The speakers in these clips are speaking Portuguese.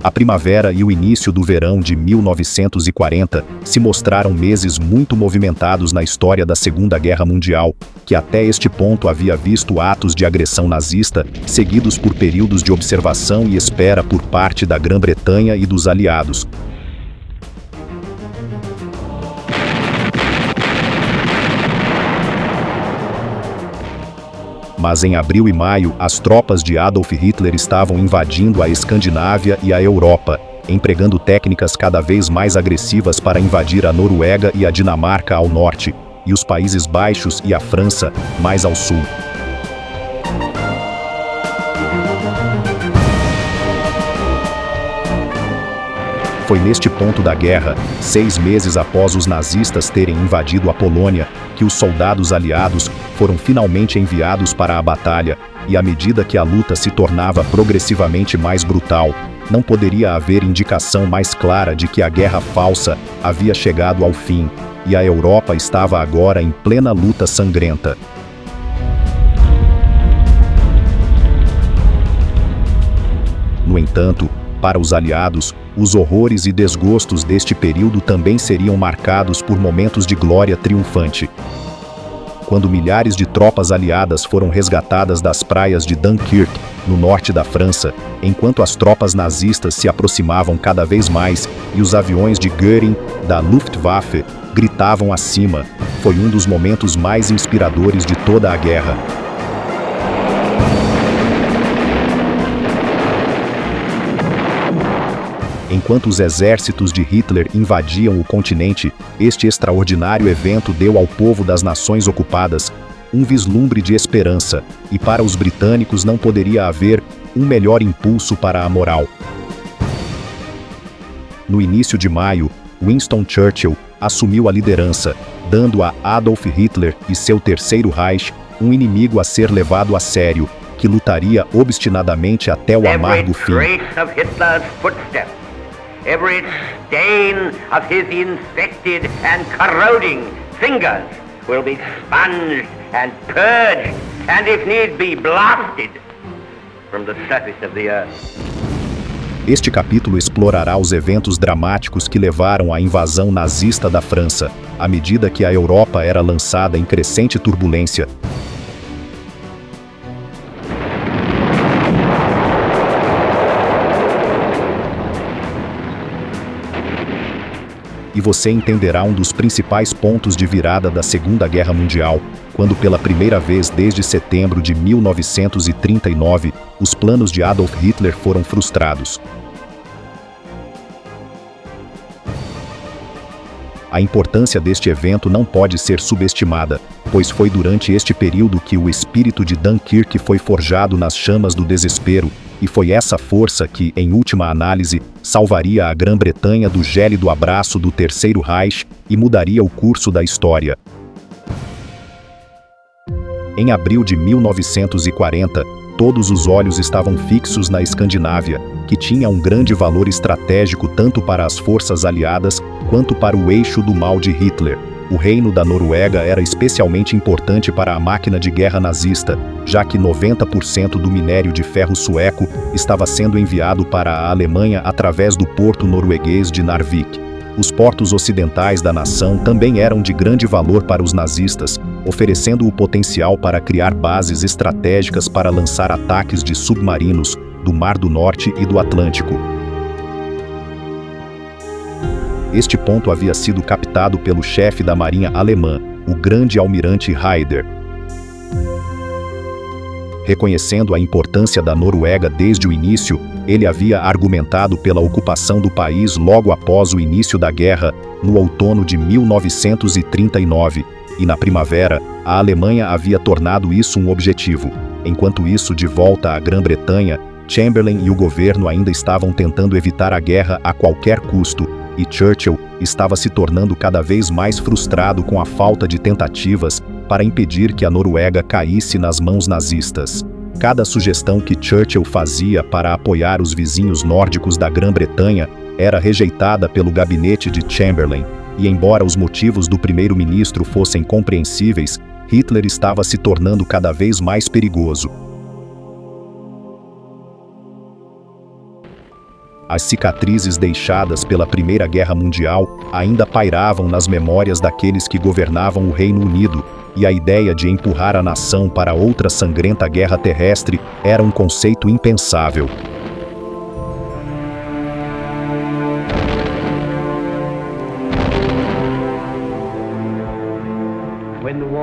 A primavera e o início do verão de 1940 se mostraram meses muito movimentados na história da Segunda Guerra Mundial, que até este ponto havia visto atos de agressão nazista, seguidos por períodos de observação e espera por parte da Grã-Bretanha e dos aliados. Mas em abril e maio, as tropas de Adolf Hitler estavam invadindo a Escandinávia e a Europa, empregando técnicas cada vez mais agressivas para invadir a Noruega e a Dinamarca ao norte, e os Países Baixos e a França mais ao sul. Foi neste ponto da guerra, 6 meses após os nazistas terem invadido a Polônia, que os soldados aliados foram finalmente enviados para a batalha, e à medida que a luta se tornava progressivamente mais brutal, não poderia haver indicação mais clara de que a guerra falsa havia chegado ao fim, e a Europa estava agora em plena luta sangrenta. No entanto, para os aliados, os horrores e desgostos deste período também seriam marcados por momentos de glória triunfante. Quando milhares de tropas aliadas foram resgatadas das praias de Dunkirk, no norte da França, enquanto as tropas nazistas se aproximavam cada vez mais e os aviões de Göring, da Luftwaffe, gritavam acima, foi um dos momentos mais inspiradores de toda a guerra. Enquanto os exércitos de Hitler invadiam o continente, este extraordinário evento deu ao povo das nações ocupadas um vislumbre de esperança, e para os britânicos não poderia haver um melhor impulso para a moral. No início de maio, Winston Churchill assumiu a liderança, dando a Adolf Hitler e seu Terceiro Reich um inimigo a ser levado a sério, que lutaria obstinadamente até o amargo fim. Every stain of his infected and corroding fingers will be sponged and purged, and if need be, blasted from the surface of the earth. Este capítulo explorará os eventos dramáticos que levaram à invasão nazista da França, à medida que a Europa era lançada em crescente turbulência. E você entenderá um dos principais pontos de virada da Segunda Guerra Mundial, quando pela primeira vez desde setembro de 1939, os planos de Adolf Hitler foram frustrados. A importância deste evento não pode ser subestimada, pois foi durante este período que o espírito de Dunkirk foi forjado nas chamas do desespero, e foi essa força que, em última análise, salvaria a Grã-Bretanha do gélido abraço do Terceiro Reich e mudaria o curso da história. Em abril de 1940, todos os olhos estavam fixos na Escandinávia, que tinha um grande valor estratégico tanto para as forças aliadas quanto para o eixo do mal de Hitler. O reino da Noruega era especialmente importante para a máquina de guerra nazista, já que 90% do minério de ferro sueco estava sendo enviado para a Alemanha através do porto norueguês de Narvik. Os portos ocidentais da nação também eram de grande valor para os nazistas, oferecendo o potencial para criar bases estratégicas para lançar ataques de submarinos do Mar do Norte e do Atlântico. Este ponto havia sido captado pelo chefe da marinha alemã, o grande almirante Raeder. Reconhecendo a importância da Noruega desde o início, Ele havia argumentado pela ocupação do país logo após o início da guerra, no outono de 1939, e na primavera, a Alemanha havia tornado isso um objetivo. Enquanto isso, de volta à Grã-Bretanha, Chamberlain e o governo ainda estavam tentando evitar a guerra a qualquer custo, e Churchill estava se tornando cada vez mais frustrado com a falta de tentativas para impedir que a Noruega caísse nas mãos nazistas. Cada sugestão que Churchill fazia para apoiar os vizinhos nórdicos da Grã-Bretanha era rejeitada pelo gabinete de Chamberlain, e embora os motivos do primeiro-ministro fossem compreensíveis, Hitler estava se tornando cada vez mais perigoso. As cicatrizes deixadas pela Primeira Guerra Mundial ainda pairavam nas memórias daqueles que governavam o Reino Unido, e a ideia de empurrar a nação para outra sangrenta guerra terrestre era um conceito impensável.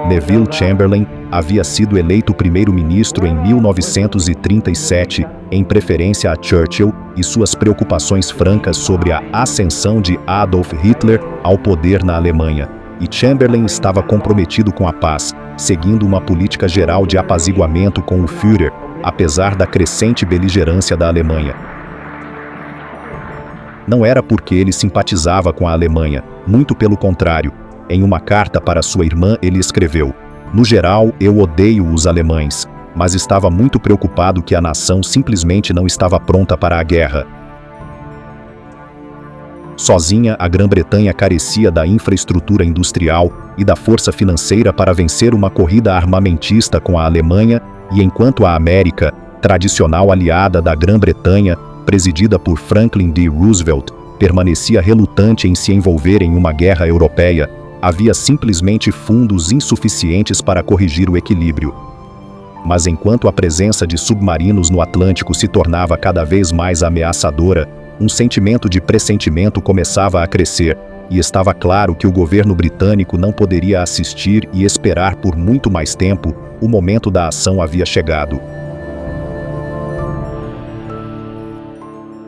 Neville Chamberlain havia sido eleito primeiro-ministro em 1937, em preferência a Churchill e suas preocupações francas sobre a ascensão de Adolf Hitler ao poder na Alemanha. E Chamberlain estava comprometido com a paz, seguindo uma política geral de apaziguamento com o Führer, apesar da crescente beligerância da Alemanha. Não era porque ele simpatizava com a Alemanha, muito pelo contrário. Em uma carta para sua irmã, ele escreveu: "No geral, eu odeio os alemães, mas estava muito preocupado que a nação simplesmente não estava pronta para a guerra." Sozinha, a Grã-Bretanha carecia da infraestrutura industrial e da força financeira para vencer uma corrida armamentista com a Alemanha, e enquanto a América, tradicional aliada da Grã-Bretanha, presidida por Franklin D. Roosevelt, permanecia relutante em se envolver em uma guerra europeia, havia simplesmente fundos insuficientes para corrigir o equilíbrio. Mas enquanto a presença de submarinos no Atlântico se tornava cada vez mais ameaçadora, um sentimento de pressentimento começava a crescer, e estava claro que o governo britânico não poderia assistir e esperar por muito mais tempo. O momento da ação havia chegado.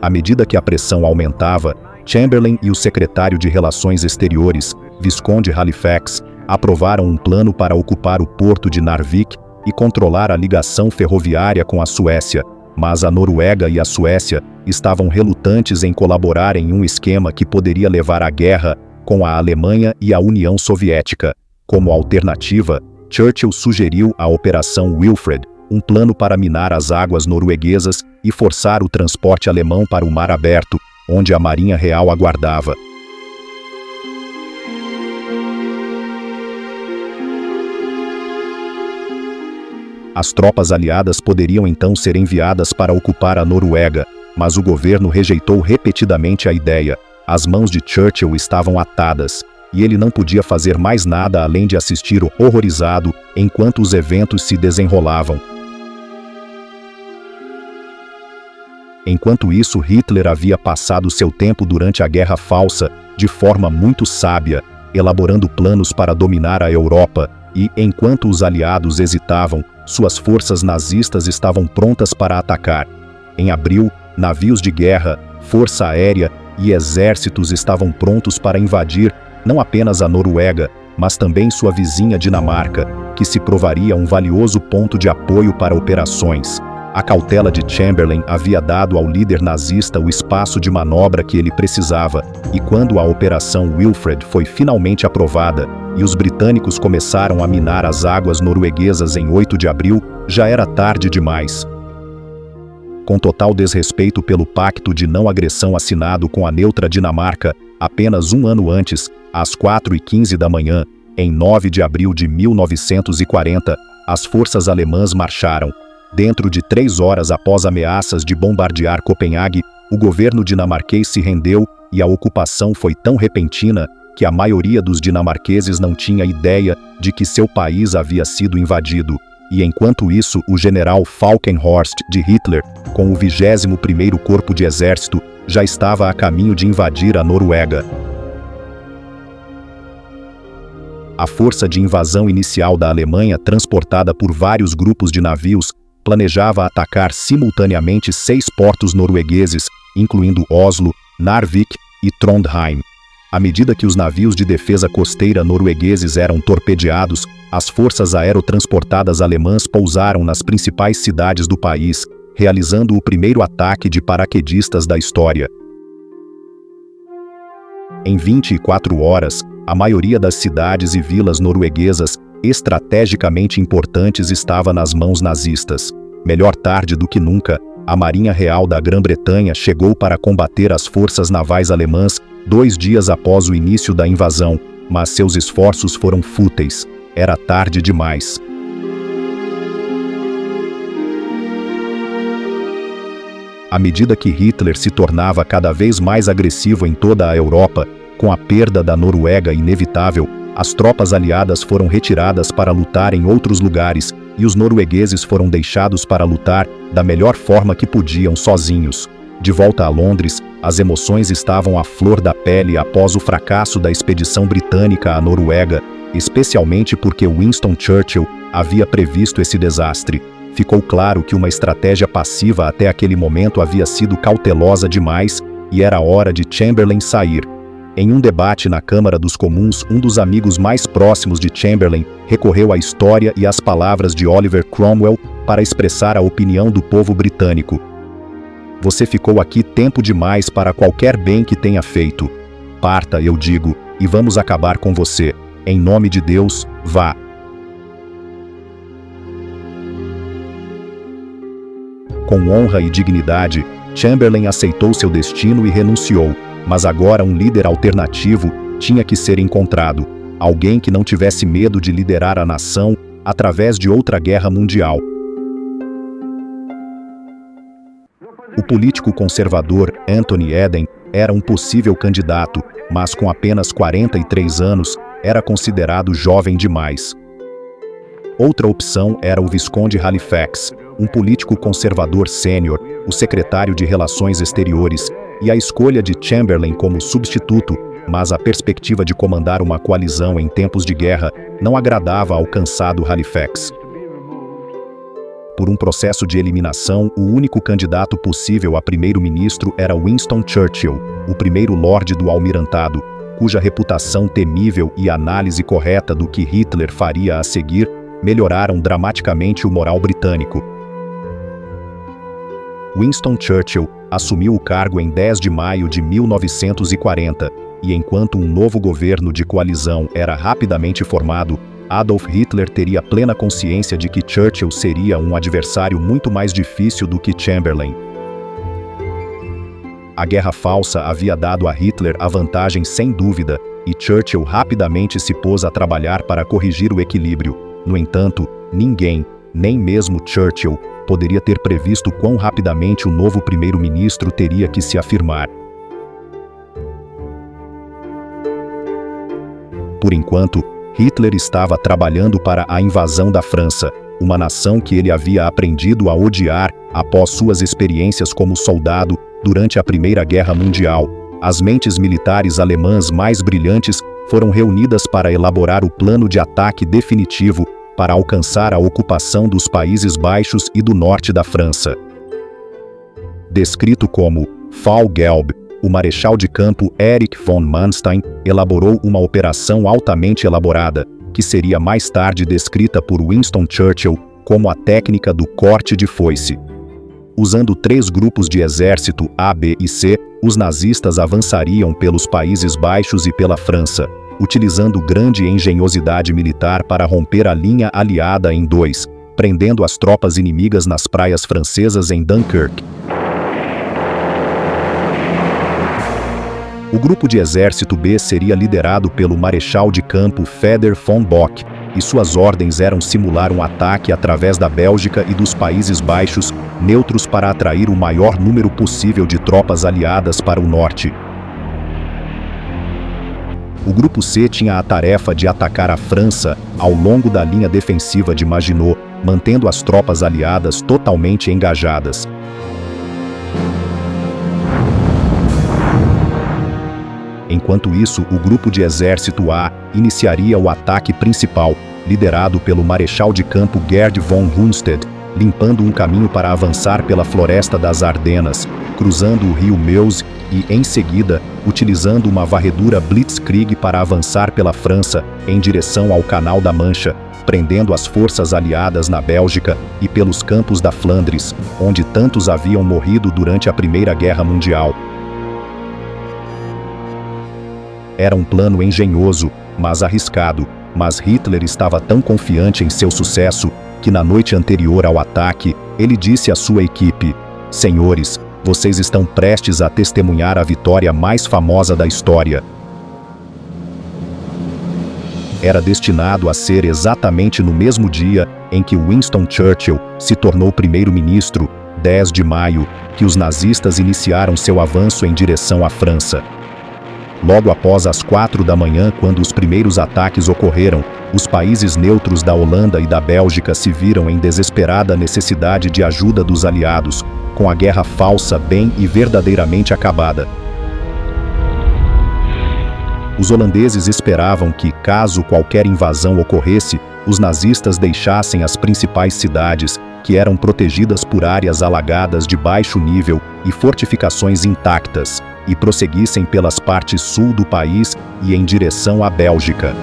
À medida que a pressão aumentava, Chamberlain e o secretário de Relações Exteriores, Visconde Halifax, aprovaram um plano para ocupar o porto de Narvik e controlar a ligação ferroviária com a Suécia, mas a Noruega e a Suécia estavam relutantes em colaborar em um esquema que poderia levar à guerra com a Alemanha e a União Soviética. Como alternativa, Churchill sugeriu a Operação Wilfred, um plano para minar as águas norueguesas e forçar o transporte alemão para o mar aberto, onde a Marinha Real aguardava. As tropas aliadas poderiam então ser enviadas para ocupar a Noruega, mas o governo rejeitou repetidamente a ideia. As mãos de Churchill estavam atadas, e ele não podia fazer mais nada além de assistir horrorizado enquanto os eventos se desenrolavam. Enquanto isso, Hitler havia passado seu tempo durante a Guerra Falsa de forma muito sábia, elaborando planos para dominar a Europa, e, enquanto os aliados hesitavam, suas forças nazistas estavam prontas para atacar. Em abril, navios de guerra, força aérea e exércitos estavam prontos para invadir não apenas a Noruega, mas também sua vizinha Dinamarca, que se provaria um valioso ponto de apoio para operações. A cautela de Chamberlain havia dado ao líder nazista o espaço de manobra que ele precisava, e quando a Operação Wilfred foi finalmente aprovada e os britânicos começaram a minar as águas norueguesas em 8 de abril, já era tarde demais. Com total desrespeito pelo pacto de não agressão assinado com a neutra Dinamarca, apenas um ano antes, às 4h15 da manhã, em 9 de abril de 1940, as forças alemãs marcharam. Dentro de 3 horas após ameaças de bombardear Copenhague, o governo dinamarquês se rendeu e a ocupação foi tão repentina que a maioria dos dinamarqueses não tinha ideia de que seu país havia sido invadido. E enquanto isso, o general Falkenhorst de Hitler, com o 21º Corpo de Exército, já estava a caminho de invadir a Noruega. A força de invasão inicial da Alemanha, transportada por vários grupos de navios, planejava atacar simultaneamente 6 portos noruegueses, incluindo Oslo, Narvik e Trondheim. À medida que os navios de defesa costeira noruegueses eram torpedeados, as forças aerotransportadas alemãs pousaram nas principais cidades do país, realizando o primeiro ataque de paraquedistas da história. Em 24 horas, a maioria das cidades e vilas norueguesas estrategicamente importantes estava nas mãos nazistas. Melhor tarde do que nunca, a Marinha Real da Grã-Bretanha chegou para combater as forças navais alemãs 2 dias após o início da invasão, mas seus esforços foram fúteis. Era tarde demais. À medida que Hitler se tornava cada vez mais agressivo em toda a Europa, com a perda da Noruega inevitável, as tropas aliadas foram retiradas para lutar em outros lugares e os noruegueses foram deixados para lutar da melhor forma que podiam sozinhos. De volta a Londres, as emoções estavam à flor da pele após o fracasso da expedição britânica à Noruega, especialmente porque Winston Churchill havia previsto esse desastre. Ficou claro que uma estratégia passiva até aquele momento havia sido cautelosa demais e era hora de Chamberlain sair. Em um debate na Câmara dos Comuns, um dos amigos mais próximos de Chamberlain recorreu à história e às palavras de Oliver Cromwell para expressar a opinião do povo britânico. Você ficou aqui tempo demais para qualquer bem que tenha feito. Parta, eu digo, e vamos acabar com você. Em nome de Deus, vá. Com honra e dignidade, Chamberlain aceitou seu destino e renunciou, mas agora um líder alternativo tinha que ser encontrado, alguém que não tivesse medo de liderar a nação através de outra guerra mundial. O político conservador Anthony Eden era um possível candidato, mas com apenas 43 anos, era considerado jovem demais. Outra opção era o Visconde Halifax, um político conservador sênior, o secretário de Relações Exteriores, e a escolha de Chamberlain como substituto, mas a perspectiva de comandar uma coalizão em tempos de guerra não agradava ao cansado Halifax. Por um processo de eliminação, o único candidato possível a primeiro-ministro era Winston Churchill, o primeiro Lorde do Almirantado, cuja reputação temível e análise correta do que Hitler faria a seguir melhoraram dramaticamente o moral britânico. Winston Churchill assumiu o cargo em 10 de maio de 1940, e enquanto um novo governo de coalizão era rapidamente formado, Adolf Hitler teria plena consciência de que Churchill seria um adversário muito mais difícil do que Chamberlain. A Guerra Falsa havia dado a Hitler a vantagem sem dúvida, e Churchill rapidamente se pôs a trabalhar para corrigir o equilíbrio. No entanto, ninguém, nem mesmo Churchill, poderia ter previsto quão rapidamente o novo primeiro-ministro teria que se afirmar. Por enquanto, Hitler estava trabalhando para a invasão da França, uma nação que ele havia aprendido a odiar após suas experiências como soldado durante a Primeira Guerra Mundial. As mentes militares alemãs mais brilhantes foram reunidas para elaborar o plano de ataque definitivo para alcançar a ocupação dos Países Baixos e do norte da França. Descrito como Fall Gelb, o marechal de campo Erich von Manstein elaborou uma operação altamente elaborada, que seria mais tarde descrita por Winston Churchill como a técnica do corte de foice. Usando 3 grupos de exército A, B e C, os nazistas avançariam pelos Países Baixos e pela França, utilizando grande engenhosidade militar para romper a linha aliada em 2, prendendo as tropas inimigas nas praias francesas em Dunkirk. O grupo de exército B seria liderado pelo marechal de campo Feder von Bock, e suas ordens eram simular um ataque através da Bélgica e dos Países Baixos, neutros para atrair o maior número possível de tropas aliadas para o norte. O grupo C tinha a tarefa de atacar a França ao longo da linha defensiva de Maginot, mantendo as tropas aliadas totalmente engajadas. Enquanto isso, o grupo de exército A iniciaria o ataque principal, liderado pelo marechal de campo Gerd von Rundstedt, limpando um caminho para avançar pela floresta das Ardenas, cruzando o rio Meuse e, em seguida, utilizando uma varredura blitzkrieg para avançar pela França em direção ao Canal da Mancha, prendendo as forças aliadas na Bélgica e pelos campos da Flandres, onde tantos haviam morrido durante a Primeira Guerra Mundial. Era um plano engenhoso, mas arriscado, mas Hitler estava tão confiante em seu sucesso que na noite anterior ao ataque, ele disse à sua equipe: "Senhores, vocês estão prestes a testemunhar a vitória mais famosa da história." Era destinado a ser exatamente no mesmo dia em que Winston Churchill se tornou primeiro-ministro, 10 de maio, que os nazistas iniciaram seu avanço em direção à França. Logo após as 4 da manhã, quando os primeiros ataques ocorreram, os países neutros da Holanda e da Bélgica se viram em desesperada necessidade de ajuda dos aliados, com a guerra falsa bem e verdadeiramente acabada. Os holandeses esperavam que, caso qualquer invasão ocorresse, os nazistas deixassem as principais cidades, que eram protegidas por áreas alagadas de baixo nível e fortificações intactas, e prosseguissem pelas partes sul do país e em direção à Bélgica.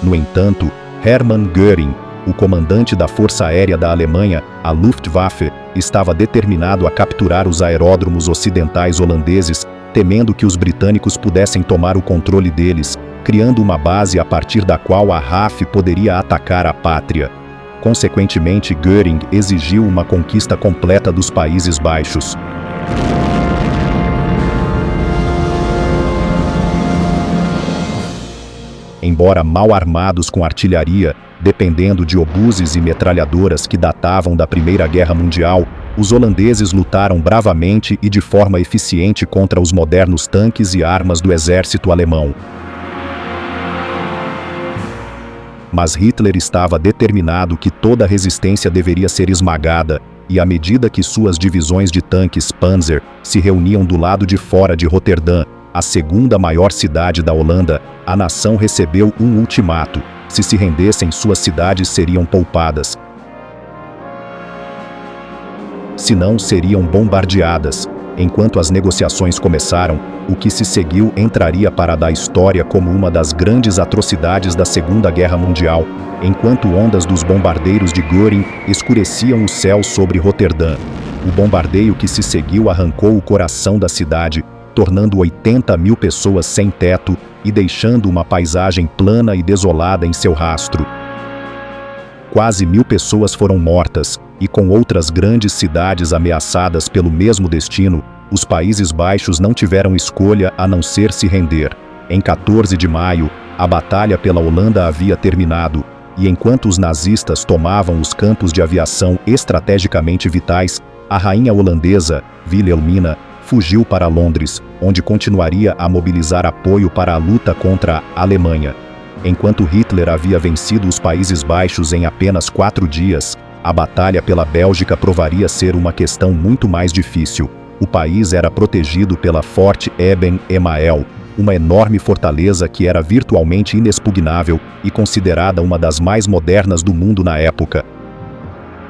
No entanto, Hermann Göring, o comandante da Força Aérea da Alemanha, a Luftwaffe, estava determinado a capturar os aeródromos ocidentais holandeses, temendo que os britânicos pudessem tomar o controle deles, criando uma base a partir da qual a RAF poderia atacar a pátria. Consequentemente, Göring exigiu uma conquista completa dos Países Baixos. Embora mal armados com artilharia, dependendo de obuses e metralhadoras que datavam da Primeira Guerra Mundial, os holandeses lutaram bravamente e de forma eficiente contra os modernos tanques e armas do exército alemão. Mas Hitler estava determinado que toda resistência deveria ser esmagada, e à medida que suas divisões de tanques Panzer se reuniam do lado de fora de Roterdã, a segunda maior cidade da Holanda, a nação recebeu um ultimato: se rendessem, suas cidades seriam poupadas. Se não, seriam bombardeadas. Enquanto as negociações começaram, o que se seguiu entraria para a história como uma das grandes atrocidades da Segunda Guerra Mundial, enquanto ondas dos bombardeiros de Göring escureciam o céu sobre Roterdã. O bombardeio que se seguiu arrancou o coração da cidade, tornando 80.000 pessoas sem teto e deixando uma paisagem plana e desolada em seu rastro. Quase 1.000 pessoas foram mortas, e com outras grandes cidades ameaçadas pelo mesmo destino, os Países Baixos não tiveram escolha a não ser se render. Em 14 de maio, a batalha pela Holanda havia terminado, e enquanto os nazistas tomavam os campos de aviação estrategicamente vitais, a rainha holandesa, Wilhelmina, fugiu para Londres, onde continuaria a mobilizar apoio para a luta contra a Alemanha. Enquanto Hitler havia vencido os Países Baixos em apenas 4 dias, a batalha pela Bélgica provaria ser uma questão muito mais difícil. O país era protegido pela Forte Eben-Emael, uma enorme fortaleza que era virtualmente inexpugnável e considerada uma das mais modernas do mundo na época.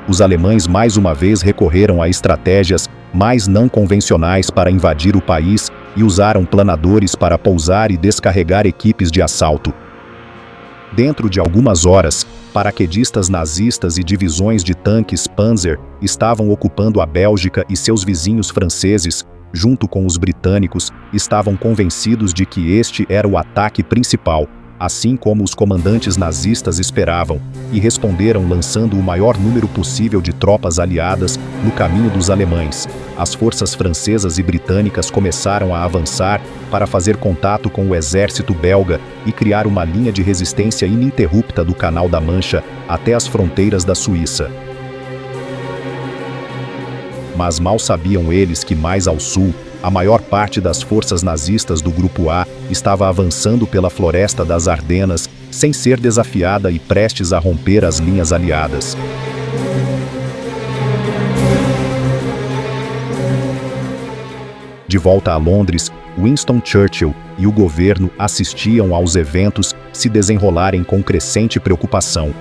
Os alemães mais uma vez recorreram a estratégias mais não convencionais para invadir o país e usaram planadores para pousar e descarregar equipes de assalto. Dentro de algumas horas, paraquedistas nazistas e divisões de tanques Panzer estavam ocupando a Bélgica, e seus vizinhos franceses, junto com os britânicos, estavam convencidos de que este era o ataque principal, assim como os comandantes nazistas esperavam, e responderam lançando o maior número possível de tropas aliadas no caminho dos alemães. As forças francesas e britânicas começaram a avançar para fazer contato com o exército belga e criar uma linha de resistência ininterrupta do Canal da Mancha até as fronteiras da Suíça. Mas mal sabiam eles que mais ao sul, a maior parte das forças nazistas do Grupo A estava avançando pela floresta das Ardenas, sem ser desafiada e prestes a romper as linhas aliadas. De volta a Londres, Winston Churchill e o governo assistiam aos eventos se desenrolarem com crescente preocupação.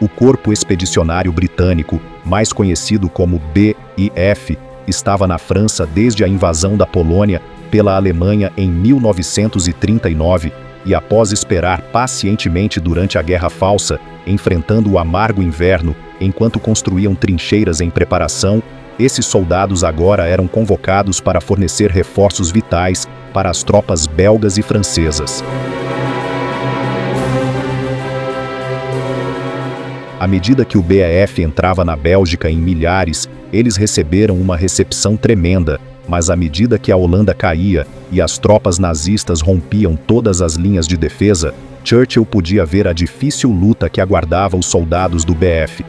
O Corpo Expedicionário Britânico, mais conhecido como BIF, estava na França desde a invasão da Polônia pela Alemanha em 1939 e, após esperar pacientemente durante a Guerra Falsa, enfrentando o amargo inverno enquanto construíam trincheiras em preparação, esses soldados agora eram convocados para fornecer reforços vitais para as tropas belgas e francesas. À medida que o BEF entrava na Bélgica em milhares, eles receberam uma recepção tremenda, mas à medida que a Holanda caía e as tropas nazistas rompiam todas as linhas de defesa, Churchill podia ver a difícil luta que aguardava os soldados do BF.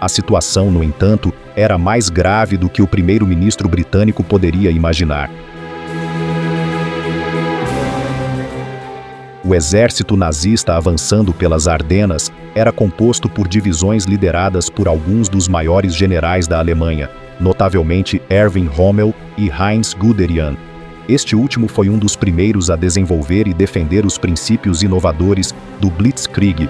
A situação, no entanto, era mais grave do que o primeiro-ministro britânico poderia imaginar. O exército nazista avançando pelas Ardenas era composto por divisões lideradas por alguns dos maiores generais da Alemanha, notavelmente Erwin Rommel e Heinz Guderian. Este último foi um dos primeiros a desenvolver e defender os princípios inovadores do Blitzkrieg,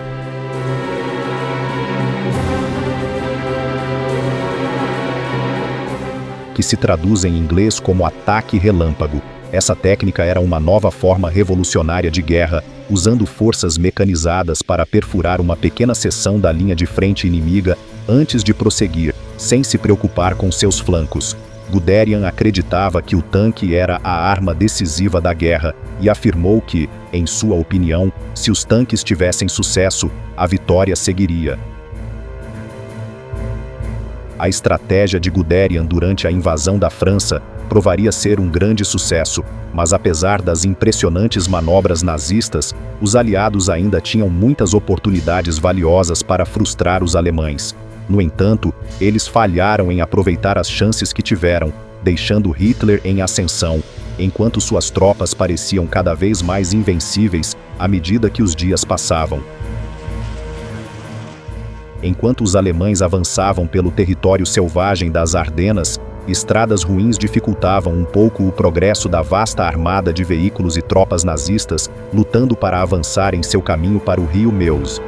que se traduz em inglês como ataque relâmpago. Essa técnica era uma nova forma revolucionária de guerra, usando forças mecanizadas para perfurar uma pequena seção da linha de frente inimiga antes de prosseguir, sem se preocupar com seus flancos. Guderian acreditava que o tanque era a arma decisiva da guerra e afirmou que, em sua opinião, se os tanques tivessem sucesso, a vitória seguiria. A estratégia de Guderian durante a invasão da França provaria ser um grande sucesso, mas apesar das impressionantes manobras nazistas, os aliados ainda tinham muitas oportunidades valiosas para frustrar os alemães. No entanto, eles falharam em aproveitar as chances que tiveram, deixando Hitler em ascensão, enquanto suas tropas pareciam cada vez mais invencíveis à medida que os dias passavam. Enquanto os alemães avançavam pelo território selvagem das Ardenas, estradas ruins dificultavam um pouco o progresso da vasta armada de veículos e tropas nazistas lutando para avançar em seu caminho para o rio Meuse.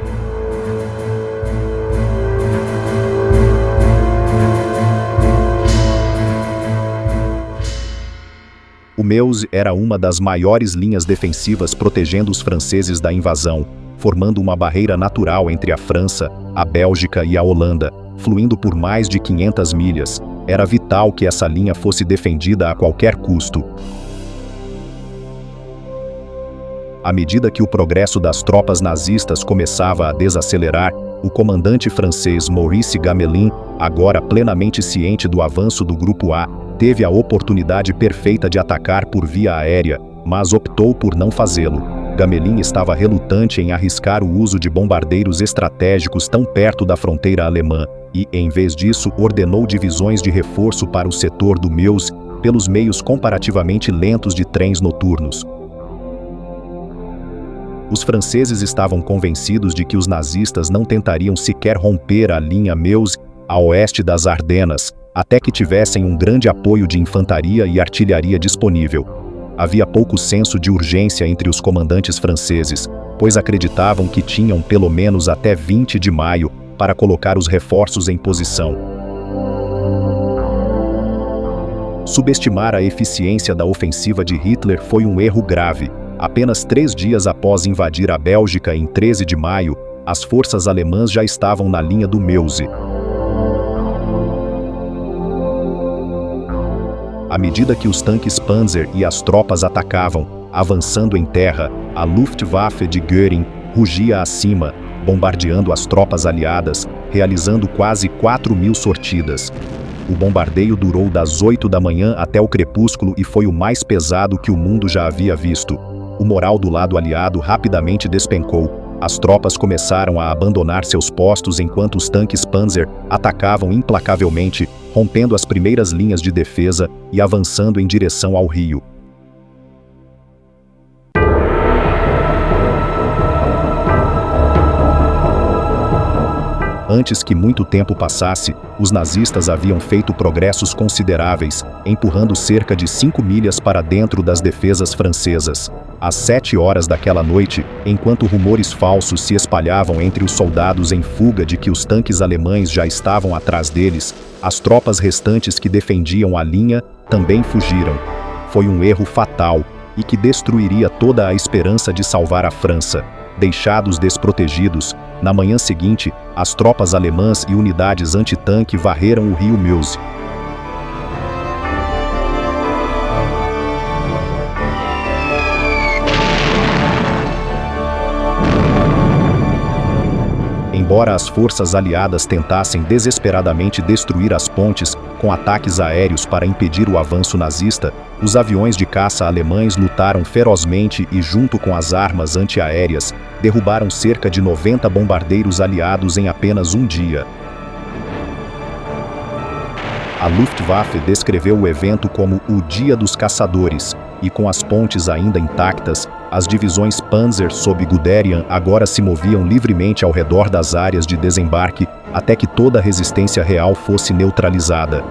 O Meuse era uma das maiores linhas defensivas protegendo os franceses da invasão, formando uma barreira natural entre a França, a Bélgica e a Holanda, fluindo por mais de 500 milhas. Era vital que essa linha fosse defendida a qualquer custo. À medida que o progresso das tropas nazistas começava a desacelerar, o comandante francês Maurice Gamelin, agora plenamente ciente do avanço do Grupo A, teve a oportunidade perfeita de atacar por via aérea, mas optou por não fazê-lo. Gamelin estava relutante em arriscar o uso de bombardeiros estratégicos tão perto da fronteira alemã e, em vez disso, ordenou divisões de reforço para o setor do Meuse pelos meios comparativamente lentos de trens noturnos. Os franceses estavam convencidos de que os nazistas não tentariam sequer romper a linha Meuse a oeste das Ardenas, até que tivessem um grande apoio de infantaria e artilharia disponível. Havia pouco senso de urgência entre os comandantes franceses, pois acreditavam que tinham pelo menos até 20 de maio para colocar os reforços em posição. Subestimar a eficiência da ofensiva de Hitler foi um erro grave. Apenas 3 dias após invadir a Bélgica em 13 de maio, as forças alemãs já estavam na linha do Meuse. À medida que os tanques Panzer e as tropas atacavam, avançando em terra, a Luftwaffe de Göring rugia acima, bombardeando as tropas aliadas, realizando quase 4.000 sortidas. O bombardeio durou das 8 da manhã até o crepúsculo e foi o mais pesado que o mundo já havia visto. O moral do lado aliado rapidamente despencou. As tropas começaram a abandonar seus postos enquanto os tanques Panzer atacavam implacavelmente, rompendo as primeiras linhas de defesa e avançando em direção ao rio. Antes que muito tempo passasse, os nazistas haviam feito progressos consideráveis, empurrando cerca de 5 milhas para dentro das defesas francesas. Às 7 horas daquela noite, enquanto rumores falsos se espalhavam entre os soldados em fuga de que os tanques alemães já estavam atrás deles, as tropas restantes que defendiam a linha também fugiram. Foi um erro fatal e que destruiria toda a esperança de salvar a França. Deixados desprotegidos, na manhã seguinte, as tropas alemãs e unidades antitanque varreram o rio Meuse. Embora as forças aliadas tentassem desesperadamente destruir as pontes com ataques aéreos para impedir o avanço nazista, os aviões de caça alemães lutaram ferozmente e, junto com as armas antiaéreas, derrubaram cerca de 90 bombardeiros aliados em apenas um dia. A Luftwaffe descreveu o evento como o Dia dos Caçadores, e com as pontes ainda intactas, as divisões Panzer sob Guderian agora se moviam livremente ao redor das áreas de desembarque até que toda a resistência real fosse neutralizada.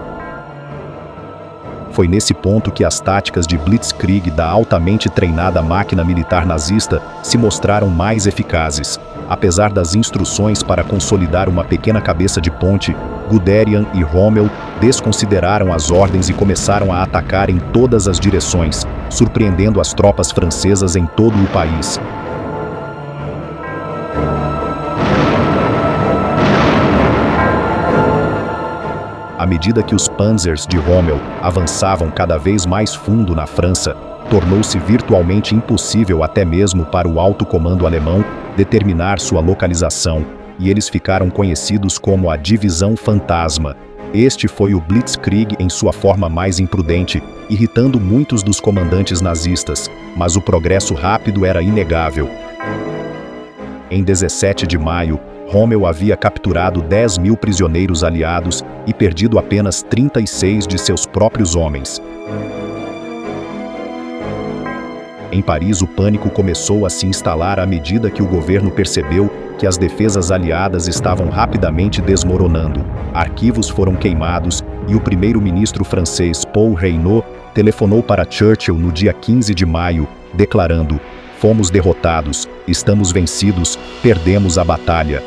Foi nesse ponto que as táticas de Blitzkrieg da altamente treinada máquina militar nazista se mostraram mais eficazes. Apesar das instruções para consolidar uma pequena cabeça de ponte, Guderian e Rommel desconsideraram as ordens e começaram a atacar em todas as direções, surpreendendo as tropas francesas em todo o país. À medida que os Panzers de Rommel avançavam cada vez mais fundo na França, tornou-se virtualmente impossível até mesmo para o alto comando alemão determinar sua localização, e eles ficaram conhecidos como a Divisão Fantasma. Este foi o Blitzkrieg em sua forma mais imprudente, irritando muitos dos comandantes nazistas, mas o progresso rápido era inegável. Em 17 de maio, Rommel havia capturado 10.000 prisioneiros aliados e perdido apenas 36 de seus próprios homens. Em Paris, o pânico começou a se instalar à medida que o governo percebeu que as defesas aliadas estavam rapidamente desmoronando. Arquivos foram queimados e o primeiro-ministro francês Paul Reynaud telefonou para Churchill no dia 15 de maio, declarando: "Fomos derrotados, estamos vencidos, perdemos a batalha."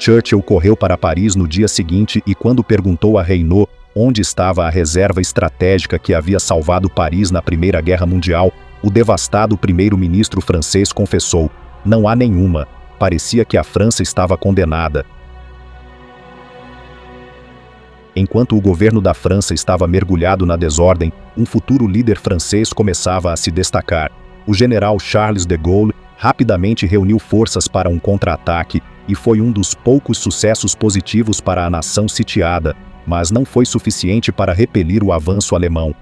Churchill correu para Paris no dia seguinte e, quando perguntou a Reynaud onde estava a reserva estratégica que havia salvado Paris na Primeira Guerra Mundial, o devastado primeiro-ministro francês confessou: "Não há nenhuma. Parecia que a França estava condenada." Enquanto o governo da França estava mergulhado na desordem, um futuro líder francês começava a se destacar. O general Charles de Gaulle rapidamente reuniu forças para um contra-ataque e foi um dos poucos sucessos positivos para a nação sitiada, mas não foi suficiente para repelir o avanço alemão.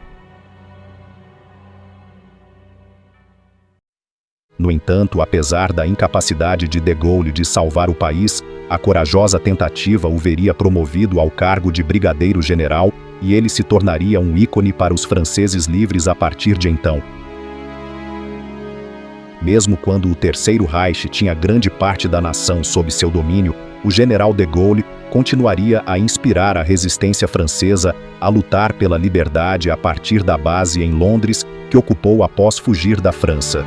No entanto, apesar da incapacidade de Gaulle de salvar o país, a corajosa tentativa o veria promovido ao cargo de brigadeiro-general e ele se tornaria um ícone para os franceses livres a partir de então. Mesmo quando o Terceiro Reich tinha grande parte da nação sob seu domínio, o general de Gaulle continuaria a inspirar a resistência francesa a lutar pela liberdade a partir da base em Londres que ocupou após fugir da França.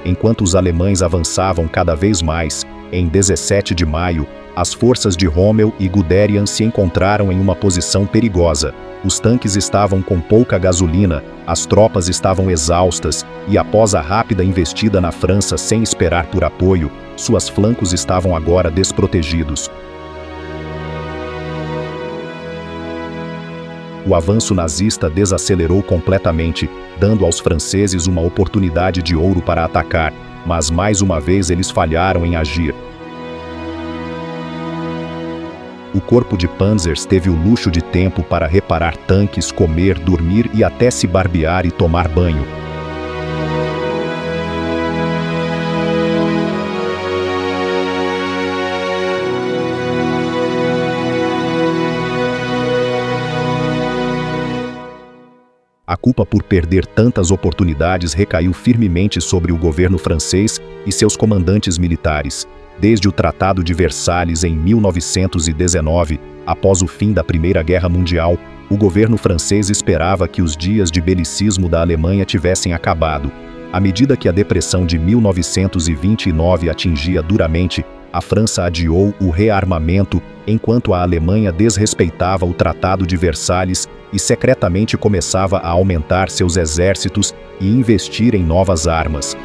Enquanto os alemães avançavam cada vez mais, em 17 de maio, as forças de Rommel e Guderian se encontraram em uma posição perigosa. Os tanques estavam com pouca gasolina, as tropas estavam exaustas e, após a rápida investida na França sem esperar por apoio, suas flancos estavam agora desprotegidos. O avanço nazista desacelerou completamente, dando aos franceses uma oportunidade de ouro para atacar, mas mais uma vez eles falharam em agir. O corpo de Panzers teve o luxo de tempo para reparar tanques, comer, dormir e até se barbear e tomar banho. A culpa por perder tantas oportunidades recaiu firmemente sobre o governo francês e seus comandantes militares. Desde o Tratado de Versalhes em 1919, após o fim da Primeira Guerra Mundial, o governo francês esperava que os dias de belicismo da Alemanha tivessem acabado. À medida que a depressão de 1929 atingia duramente, a França adiou o rearmamento, enquanto a Alemanha desrespeitava o Tratado de Versalhes e secretamente começava a aumentar seus exércitos e investir em novas armas.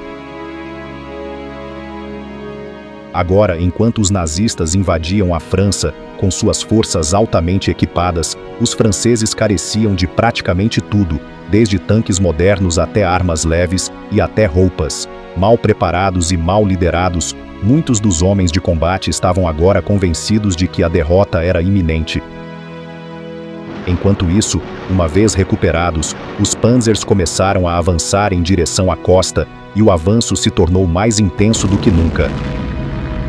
Agora, enquanto os nazistas invadiam a França, com suas forças altamente equipadas, os franceses careciam de praticamente tudo, desde tanques modernos até armas leves e até roupas. Mal preparados e mal liderados, muitos dos homens de combate estavam agora convencidos de que a derrota era iminente. Enquanto isso, uma vez recuperados, os panzers começaram a avançar em direção à costa, e o avanço se tornou mais intenso do que nunca.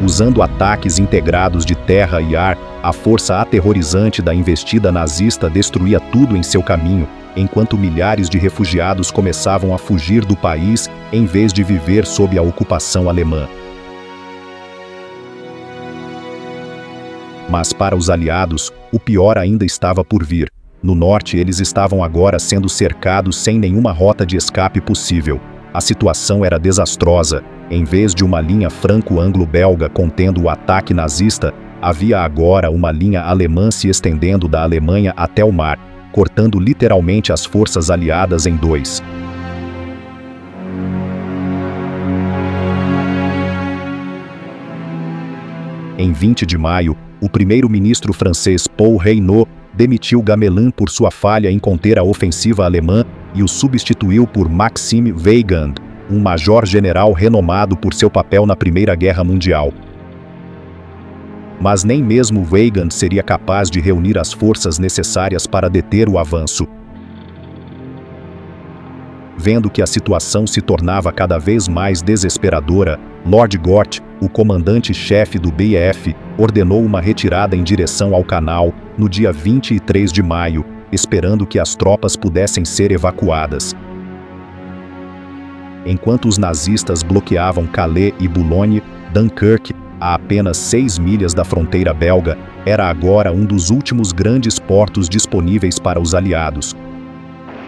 Usando ataques integrados de terra e ar, a força aterrorizante da investida nazista destruía tudo em seu caminho, enquanto milhares de refugiados começavam a fugir do país em vez de viver sob a ocupação alemã. Mas para os aliados, o pior ainda estava por vir. No norte, eles estavam agora sendo cercados sem nenhuma rota de escape possível. A situação era desastrosa. Em vez de uma linha franco-anglo-belga contendo o ataque nazista, havia agora uma linha alemã se estendendo da Alemanha até o mar, cortando literalmente as forças aliadas em dois. Em 20 de maio, o primeiro-ministro francês Paul Reynaud demitiu Gamelin por sua falha em conter a ofensiva alemã e o substituiu por Maxime Weygand, um major-general renomado por seu papel na Primeira Guerra Mundial. Mas nem mesmo Weygand seria capaz de reunir as forças necessárias para deter o avanço. Vendo que a situação se tornava cada vez mais desesperadora, Lord Gort, o comandante-chefe do BEF, ordenou uma retirada em direção ao canal no dia 23 de maio, esperando que as tropas pudessem ser evacuadas. Enquanto os nazistas bloqueavam Calais e Boulogne, Dunkirk, a apenas 6 milhas da fronteira belga, era agora um dos últimos grandes portos disponíveis para os aliados.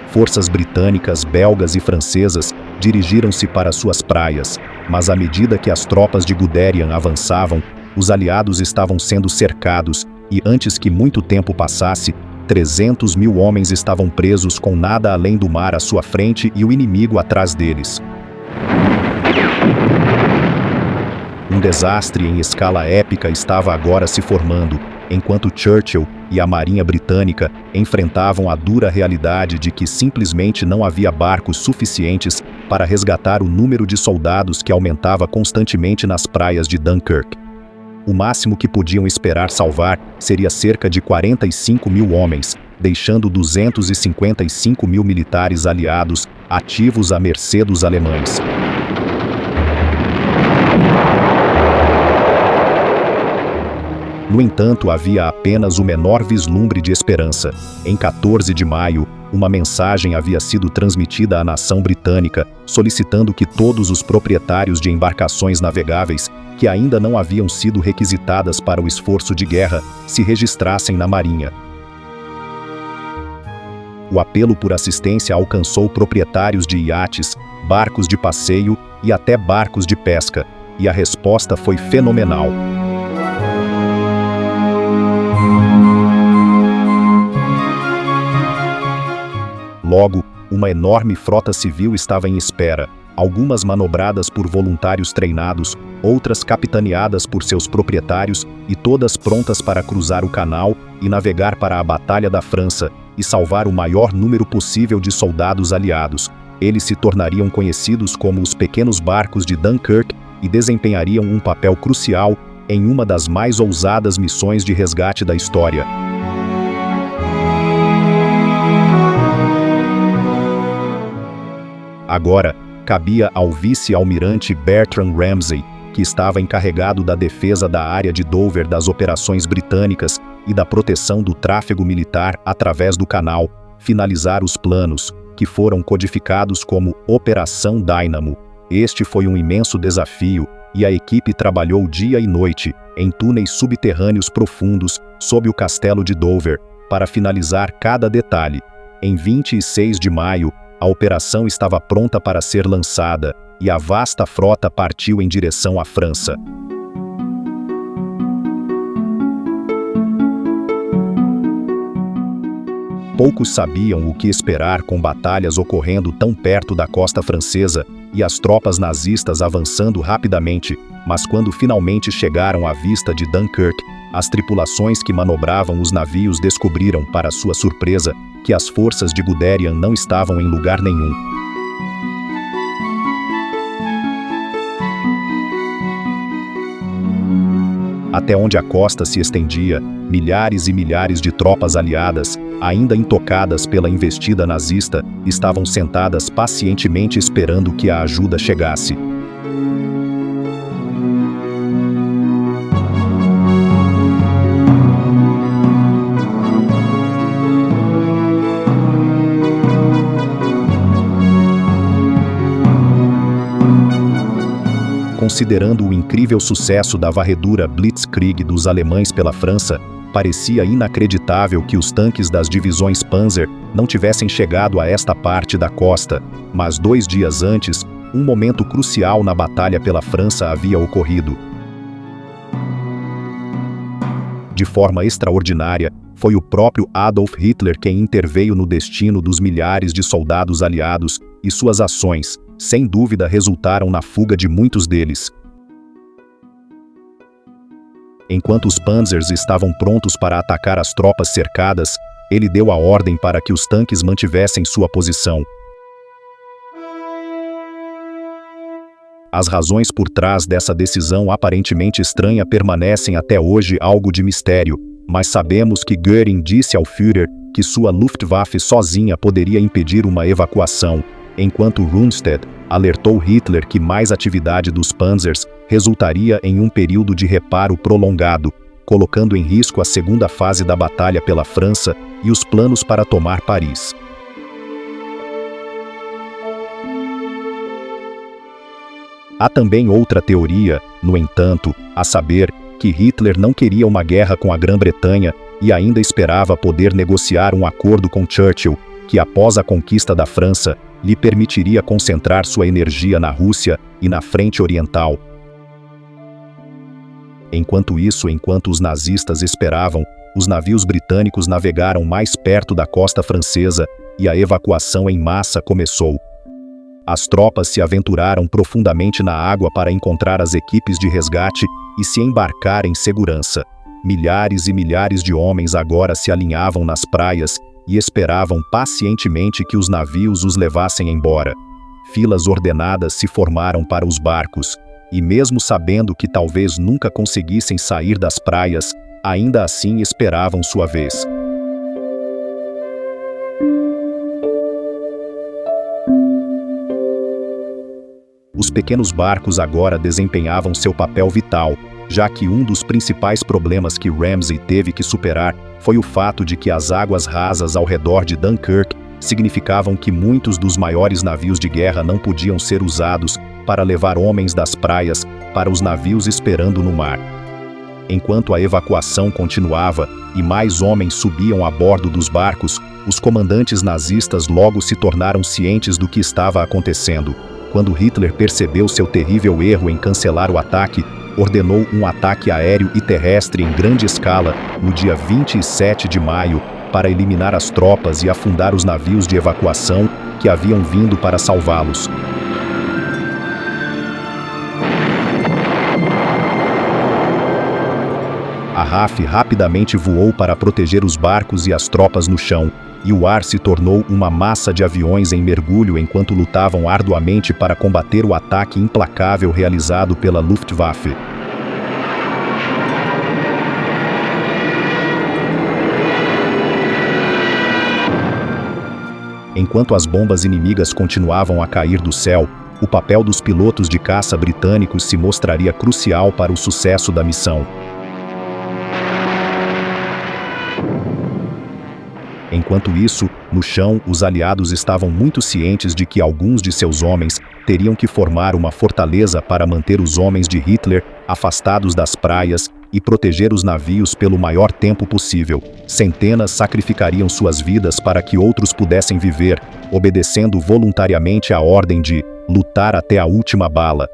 Forças britânicas, belgas e francesas dirigiram-se para suas praias, mas à medida que as tropas de Guderian avançavam, os aliados estavam sendo cercados e, antes que muito tempo passasse, 300.000 homens estavam presos com nada além do mar à sua frente e o inimigo atrás deles. Um desastre em escala épica estava agora se formando, enquanto Churchill e a Marinha Britânica enfrentavam a dura realidade de que simplesmente não havia barcos suficientes para resgatar o número de soldados que aumentava constantemente nas praias de Dunkirk. O máximo que podiam esperar salvar seria cerca de 45.000 homens, deixando 255.000 militares aliados ativos à mercê dos alemães. No entanto, havia apenas o menor vislumbre de esperança. Em 14 de maio, uma mensagem havia sido transmitida à nação britânica, solicitando que todos os proprietários de embarcações navegáveis, que ainda não haviam sido requisitadas para o esforço de guerra, se registrassem na Marinha. O apelo por assistência alcançou proprietários de iates, barcos de passeio e até barcos de pesca, e a resposta foi fenomenal. Logo, uma enorme frota civil estava em espera, algumas manobradas por voluntários treinados, outras capitaneadas por seus proprietários e todas prontas para cruzar o canal e navegar para a Batalha da França e salvar o maior número possível de soldados aliados. Eles se tornariam conhecidos como os pequenos barcos de Dunkirk e desempenhariam um papel crucial em uma das mais ousadas missões de resgate da história. Agora, cabia ao vice-almirante Bertrand Ramsay, que estava encarregado da defesa da área de Dover das operações britânicas e da proteção do tráfego militar através do canal, finalizar os planos, que foram codificados como Operação Dynamo. Este foi um imenso desafio, e a equipe trabalhou dia e noite, em túneis subterrâneos profundos, sob o castelo de Dover, para finalizar cada detalhe. Em 26 de maio, a operação estava pronta para ser lançada, e a vasta frota partiu em direção à França. Poucos sabiam o que esperar com batalhas ocorrendo tão perto da costa francesa e as tropas nazistas avançando rapidamente, mas quando finalmente chegaram à vista de Dunkirk, as tripulações que manobravam os navios descobriram, para sua surpresa, que as forças de Guderian não estavam em lugar nenhum. Até onde a costa se estendia, milhares e milhares de tropas aliadas, ainda intocadas pela investida nazista, estavam sentadas pacientemente esperando que a ajuda chegasse. Considerando o incrível sucesso da varredura Blitzkrieg dos alemães pela França, parecia inacreditável que os tanques das divisões Panzer não tivessem chegado a esta parte da costa, mas 2 dias antes, um momento crucial na batalha pela França havia ocorrido. De forma extraordinária, foi o próprio Adolf Hitler quem interveio no destino dos milhares de soldados aliados, e suas ações, sem dúvida, resultaram na fuga de muitos deles. Enquanto os Panzers estavam prontos para atacar as tropas cercadas, ele deu a ordem para que os tanques mantivessem sua posição. As razões por trás dessa decisão aparentemente estranha permanecem até hoje algo de mistério, mas sabemos que Göring disse ao Führer que sua Luftwaffe sozinha poderia impedir uma evacuação, enquanto Rundstedt alertou Hitler que mais atividade dos Panzers resultaria em um período de reparo prolongado, colocando em risco a segunda fase da batalha pela França e os planos para tomar Paris. Há também outra teoria, no entanto, a saber, que Hitler não queria uma guerra com a Grã-Bretanha e ainda esperava poder negociar um acordo com Churchill, que após a conquista da França, lhe permitiria concentrar sua energia na Rússia e na frente oriental. Enquanto isso, enquanto os nazistas esperavam, os navios britânicos navegaram mais perto da costa francesa e a evacuação em massa começou. As tropas se aventuraram profundamente na água para encontrar as equipes de resgate e se embarcar em segurança. Milhares e milhares de homens agora se alinhavam nas praias e esperavam pacientemente que os navios os levassem embora. Filas ordenadas se formaram para os barcos, e mesmo sabendo que talvez nunca conseguissem sair das praias, ainda assim esperavam sua vez. Os pequenos barcos agora desempenhavam seu papel vital, já que um dos principais problemas que Ramsay teve que superar foi o fato de que as águas rasas ao redor de Dunkirk significavam que muitos dos maiores navios de guerra não podiam ser usados para levar homens das praias para os navios esperando no mar. Enquanto a evacuação continuava e mais homens subiam a bordo dos barcos, os comandantes nazistas logo se tornaram cientes do que estava acontecendo. Quando Hitler percebeu seu terrível erro em cancelar o ataque, ordenou um ataque aéreo e terrestre em grande escala no dia 27 de maio para eliminar as tropas e afundar os navios de evacuação que haviam vindo para salvá-los. A RAF rapidamente voou para proteger os barcos e as tropas no chão, e o ar se tornou uma massa de aviões em mergulho enquanto lutavam arduamente para combater o ataque implacável realizado pela Luftwaffe. Enquanto as bombas inimigas continuavam a cair do céu, o papel dos pilotos de caça britânicos se mostraria crucial para o sucesso da missão. Enquanto isso, no chão, os aliados estavam muito cientes de que alguns de seus homens teriam que formar uma fortaleza para manter os homens de Hitler afastados das praias e proteger os navios pelo maior tempo possível. Centenas sacrificariam suas vidas para que outros pudessem viver, obedecendo voluntariamente a ordem de lutar até a última bala.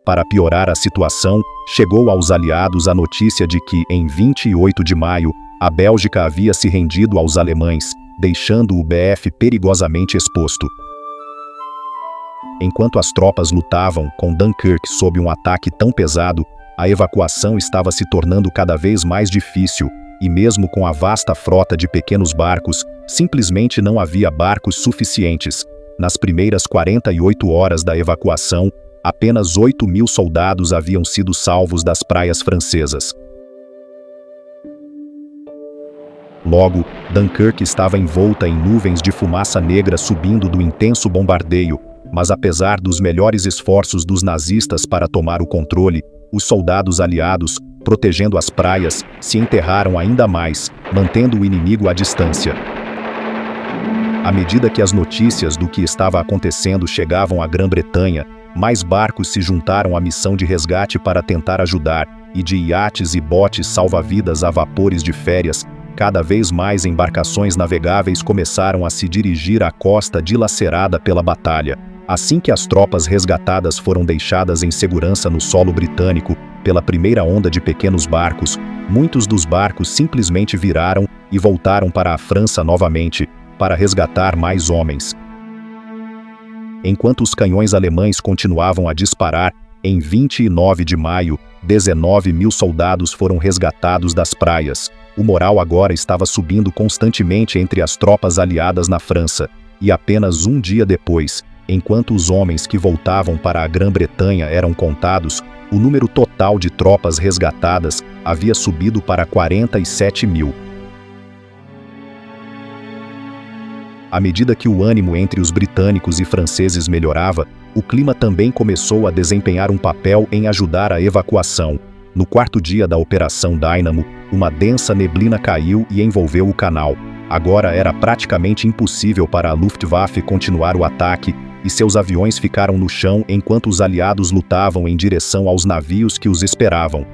Para piorar a situação, chegou aos aliados a notícia de que, em 28 de maio, a Bélgica havia se rendido aos alemães, deixando o BF perigosamente exposto. Enquanto as tropas lutavam com Dunkirk sob um ataque tão pesado, a evacuação estava se tornando cada vez mais difícil, e mesmo com a vasta frota de pequenos barcos, simplesmente não havia barcos suficientes. Nas primeiras 48 horas da evacuação, apenas 8.000 soldados haviam sido salvos das praias francesas. Logo, Dunkirk estava envolta em nuvens de fumaça negra subindo do intenso bombardeio, mas apesar dos melhores esforços dos nazistas para tomar o controle, os soldados aliados, protegendo as praias, se enterraram ainda mais, mantendo o inimigo à distância. À medida que as notícias do que estava acontecendo chegavam à Grã-Bretanha, mais barcos se juntaram à missão de resgate para tentar ajudar, e de iates e botes salva-vidas a vapores de férias, cada vez mais embarcações navegáveis começaram a se dirigir à costa dilacerada pela batalha. Assim que as tropas resgatadas foram deixadas em segurança no solo britânico pela primeira onda de pequenos barcos, muitos dos barcos simplesmente viraram e voltaram para a França novamente, para resgatar mais homens. Enquanto os canhões alemães continuavam a disparar, em 29 de maio, 19.000 soldados foram resgatados das praias. O moral agora estava subindo constantemente entre as tropas aliadas na França, e apenas um dia depois, enquanto os homens que voltavam para a Grã-Bretanha eram contados, o número total de tropas resgatadas havia subido para 47.000. À medida que o ânimo entre os britânicos e franceses melhorava, o clima também começou a desempenhar um papel em ajudar a evacuação. No quarto dia da Operação Dynamo, uma densa neblina caiu e envolveu o canal. Agora era praticamente impossível para a Luftwaffe continuar o ataque, e seus aviões ficaram no chão enquanto os aliados lutavam em direção aos navios que os esperavam.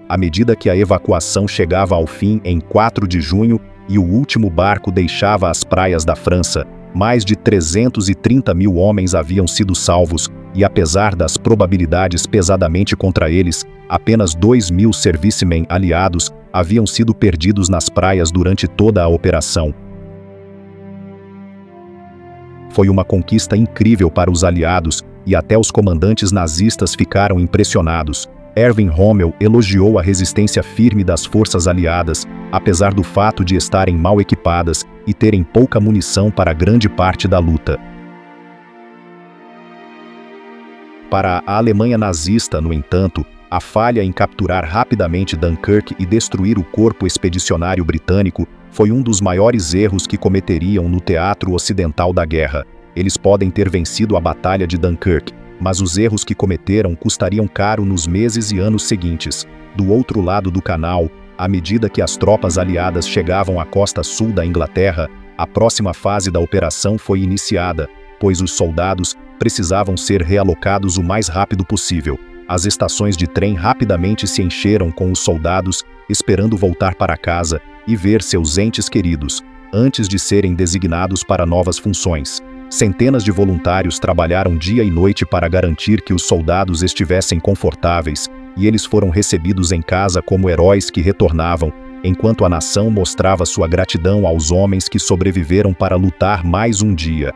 À medida que a evacuação chegava ao fim em 4 de junho e o último barco deixava as praias da França, mais de 330.000 homens haviam sido salvos, e apesar das probabilidades pesadamente contra eles, apenas 2.000 servicemen aliados haviam sido perdidos nas praias durante toda a operação. Foi uma conquista incrível para os aliados, e até os comandantes nazistas ficaram impressionados. Erwin Rommel elogiou a resistência firme das forças aliadas, apesar do fato de estarem mal equipadas e terem pouca munição para grande parte da luta. Para a Alemanha nazista, no entanto, a falha em capturar rapidamente Dunkirk e destruir o corpo expedicionário britânico foi um dos maiores erros que cometeriam no teatro ocidental da guerra. Eles podem ter vencido a Batalha de Dunkirk, mas os erros que cometeram custariam caro nos meses e anos seguintes. Do outro lado do canal, à medida que as tropas aliadas chegavam à costa sul da Inglaterra, a próxima fase da operação foi iniciada, pois os soldados precisavam ser realocados o mais rápido possível. As estações de trem rapidamente se encheram com os soldados, esperando voltar para casa e ver seus entes queridos, antes de serem designados para novas funções. Centenas de voluntários trabalharam dia e noite para garantir que os soldados estivessem confortáveis, e eles foram recebidos em casa como heróis que retornavam, enquanto a nação mostrava sua gratidão aos homens que sobreviveram para lutar mais um dia.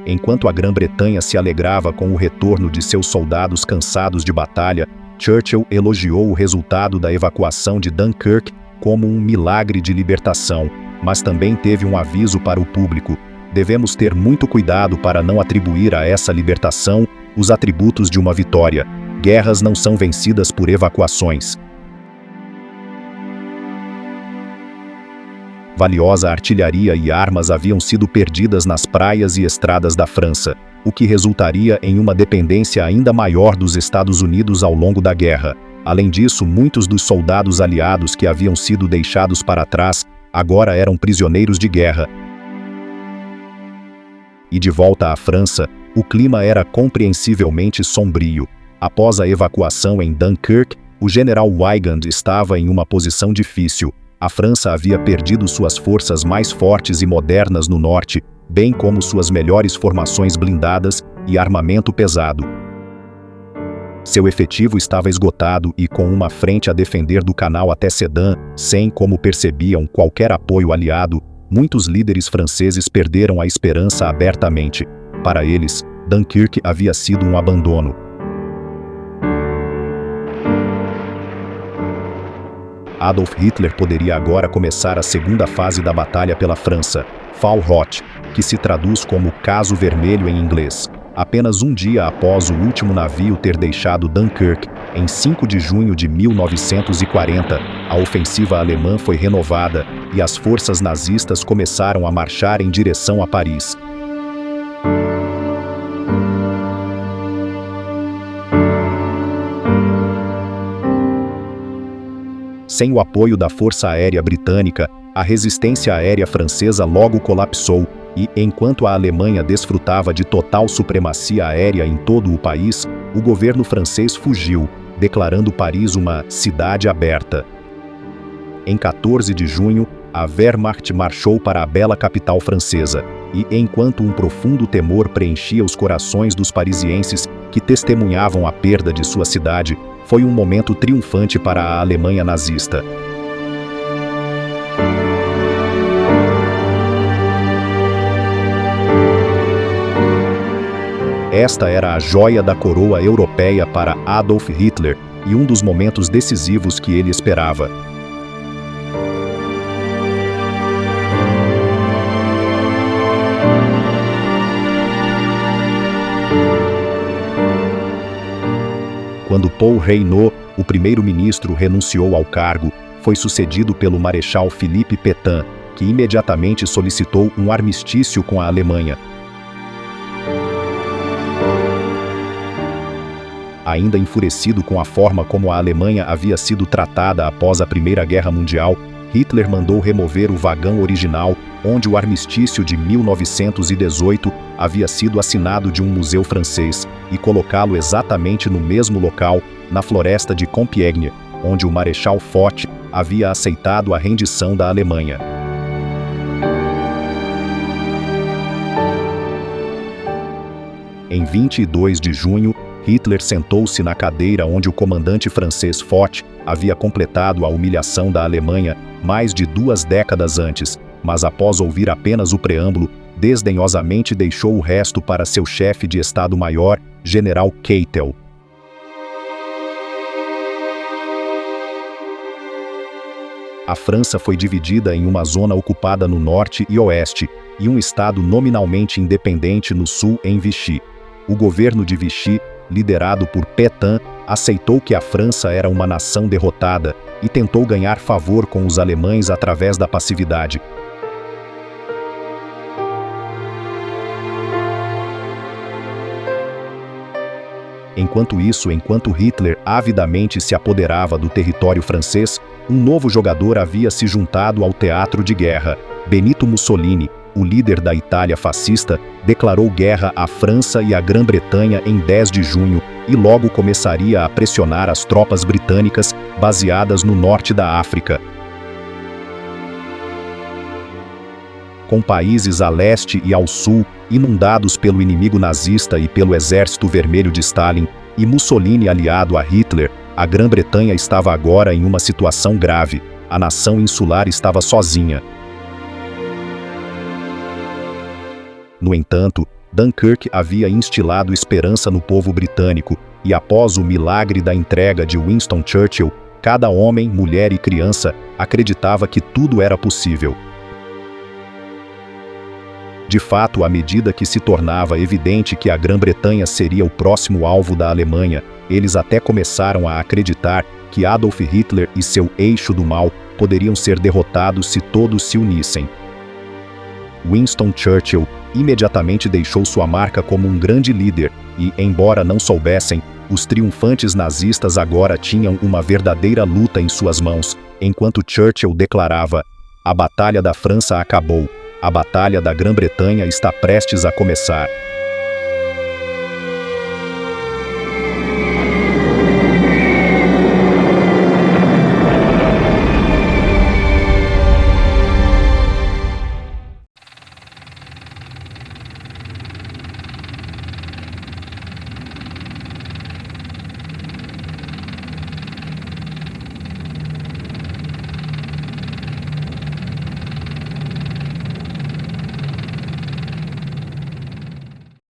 Enquanto a Grã-Bretanha se alegrava com o retorno de seus soldados cansados de batalha, Churchill elogiou o resultado da evacuação de Dunkirk como um milagre de libertação, mas também teve um aviso para o público: devemos ter muito cuidado para não atribuir a essa libertação os atributos de uma vitória. Guerras não são vencidas por evacuações. Valiosa artilharia e armas haviam sido perdidas nas praias e estradas da França. o que resultaria em uma dependência ainda maior dos Estados Unidos ao longo da guerra. Além disso, muitos dos soldados aliados que haviam sido deixados para trás agora eram prisioneiros de guerra. E de volta à França, o clima era compreensivelmente sombrio. Após a evacuação em Dunkirk, o general Weygand estava em uma posição difícil. A França havia perdido suas forças mais fortes e modernas no norte, bem como suas melhores formações blindadas e armamento pesado. Seu efetivo estava esgotado e com uma frente a defender do canal até Sedan, sem, como percebiam, qualquer apoio aliado, muitos líderes franceses perderam a esperança abertamente. Para eles, Dunkirk havia sido um abandono. Adolf Hitler poderia agora começar a segunda fase da batalha pela França, Fall Rot, que se traduz como Caso Vermelho em inglês. Apenas um dia após o último navio ter deixado Dunkirk, em 5 de junho de 1940, a ofensiva alemã foi renovada e as forças nazistas começaram a marchar em direção a Paris. Sem o apoio da Força Aérea Britânica, a resistência aérea francesa logo colapsou e, enquanto a Alemanha desfrutava de total supremacia aérea em todo o país, o governo francês fugiu, declarando Paris uma cidade aberta. Em 14 de junho, a Wehrmacht marchou para a bela capital francesa, e enquanto um profundo temor preenchia os corações dos parisienses que testemunhavam a perda de sua cidade, foi um momento triunfante para a Alemanha nazista. Esta era a joia da coroa europeia para Adolf Hitler e um dos momentos decisivos que ele esperava. Quando Paul Reynaud, o primeiro-ministro, renunciou ao cargo, foi sucedido pelo Marechal Philippe Pétain, que imediatamente solicitou um armistício com a Alemanha. Ainda enfurecido com a forma como a Alemanha havia sido tratada após a Primeira Guerra Mundial, Hitler mandou remover o vagão original, onde o armistício de 1918 havia sido assinado de um museu francês, e colocá-lo exatamente no mesmo local, na floresta de Compiègne, onde o Marechal Foch havia aceitado a rendição da Alemanha. Em 22 de junho, Hitler sentou-se na cadeira onde o comandante francês Foch havia completado a humilhação da Alemanha mais de 2 décadas antes, mas após ouvir apenas o preâmbulo, desdenhosamente deixou o resto para seu chefe de Estado-Maior, General Keitel. A França foi dividida em uma zona ocupada no norte e oeste, e um estado nominalmente independente no sul em Vichy. O governo de Vichy, liderado por Pétain, aceitou que a França era uma nação derrotada e tentou ganhar favor com os alemães através da passividade. Enquanto Hitler avidamente se apoderava do território francês, um novo jogador havia se juntado ao teatro de guerra. Benito Mussolini, o líder da Itália fascista, declarou guerra à França e à Grã-Bretanha em 10 de junho e logo começaria a pressionar as tropas britânicas baseadas no norte da África. Com países a leste e ao sul inundados pelo inimigo nazista e pelo Exército Vermelho de Stalin, e Mussolini aliado a Hitler, a Grã-Bretanha estava agora em uma situação grave. A nação insular estava sozinha. No entanto, Dunkirk havia instilado esperança no povo britânico, e após o milagre da entrega de Winston Churchill, cada homem, mulher e criança acreditava que tudo era possível. De fato, à medida que se tornava evidente que a Grã-Bretanha seria o próximo alvo da Alemanha, eles até começaram a acreditar que Adolf Hitler e seu eixo do mal poderiam ser derrotados se todos se unissem. Winston Churchill, imediatamente deixou sua marca como um grande líder e, embora não soubessem, os triunfantes nazistas agora tinham uma verdadeira luta em suas mãos, enquanto Churchill declarava: "A Batalha da França acabou, a Batalha da Grã-Bretanha está prestes a começar."